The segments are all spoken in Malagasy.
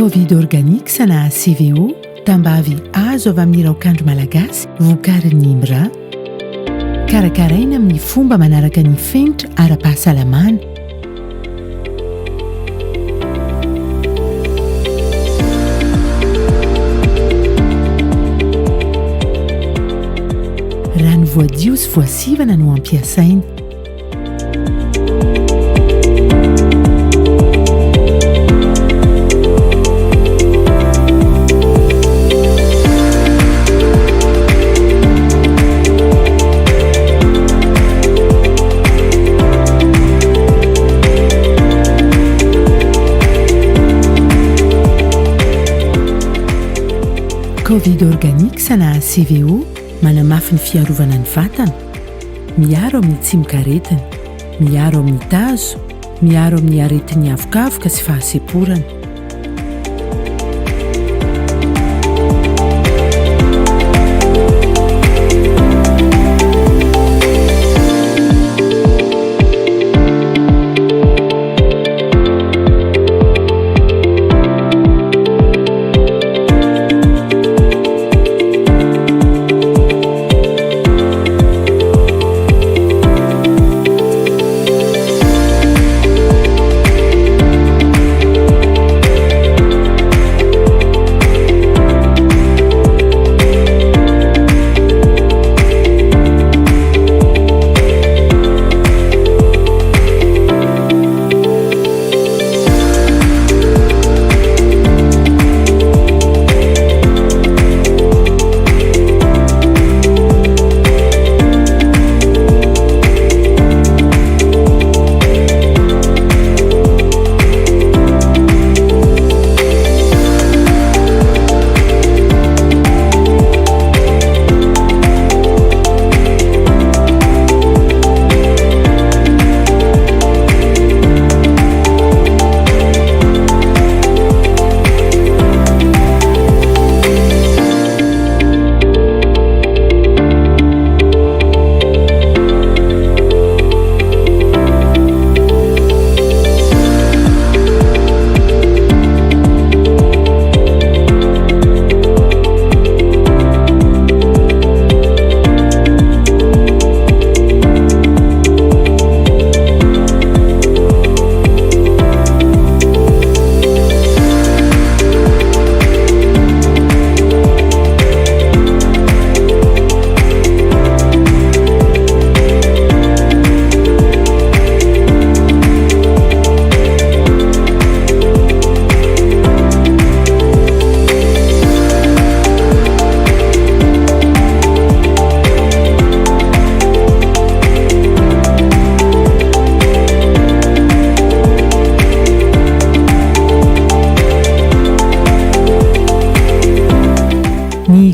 covid organique sana CVO tambavy azo avy amin'ny raokandro malagasy vokarin'ny Imbra karakaraina amin'ny fomba manaraka ny fenitra ara-pahasalamana. Rano voadio sy voasivana no ampiasaina. Covid organique sana CVO manamafy ny fiarovana ny vatana, miaro amin'ny tsimikaretina, miaro amin'ny tazo, miaro amin'ny aretin'ny avokafoka sy fahaseporana.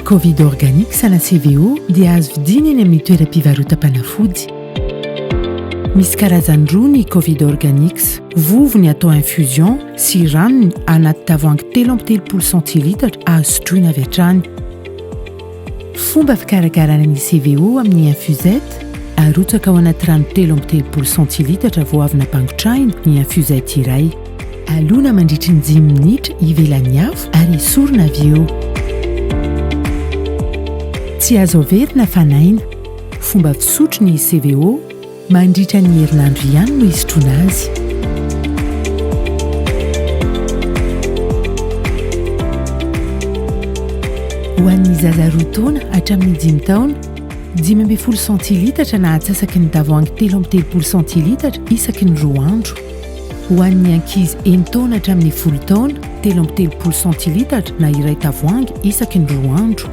Covid organique sana CVO dia azo vidina eny amin'ny toeram-pivarotam-panafody. Misy karazany roa ny covid organique, vovony atao infusion sy ranony anaty tavoahangy 3.3 centilitra azo sotroina avy hatrany. Fomba fikarakarana ny CVO amin'ny infusette: arotsaka ao anaty rano 3.3 centilitra vao avy nampangotrahina ny infusette iray. Alona mandritry ny 10 minitra ivelany afo ary esorina avy eo. Tsy azo averina fanaina. Fomba fisotro ny CVO: mandritra ny herinandro ihany no hisotroana azy. Ho an'ny zaza roa taona hatramin'ny 5 taona, 12 centilitra na atsasaky ny tavoahangy 3.3 centilitra isaky ny 2 andro. Ho an'ny ankizy 1 taona hatramin'ny 10 taona, 3.3 centilitra na iray tavoahangy isaky ny 2 andro.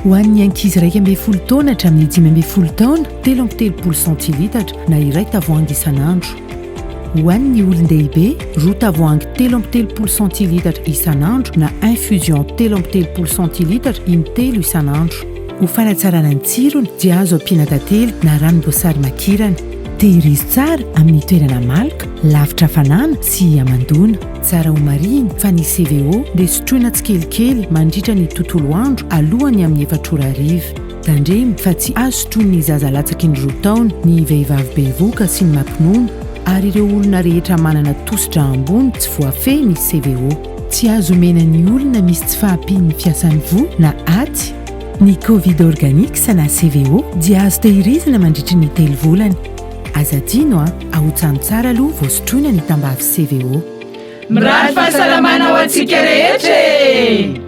Ho an'ny ankizy 12 taona hatramin'ny 15 taona, 3.3 centilitra na iray tavoahangy isan'andro. Ho an'ny olon-dehibe, 2 tavoahangy 3.3 centilitra isan'andro na infusion 3.3 centilitra in-telo isan'andro. Ho fanatsarana ny tsirony dia azo ampiana tantely na ranom-boasary makirana. Tehirizy tsara amin'ny toerana maloka, lavitra hafanana sy amandona. Tsara ho mariny fa ny CVO dia sotroina tsikelikely mandritra ny tontolo andro alohany amin'ny 4 ariva. Tandremo fa tsy azo sotroin'ny zaza latsaky ny 2 taona, ny vehivavy bevoka sy ny mampinono ary ireo olona rehetra manana tositra ambony tsy voafehy ny CVO. tsy azo omenany olona misy tsy fahampian'ny fiasan'ny voa na aty ny covid organique na CVO dia azo tehirizina mandritra ny 3 volana. Aza tiano ahotsany tsara aloha vao sotroina ny tambavy CVO. Mirary fahasalamana ho antsika rehetra.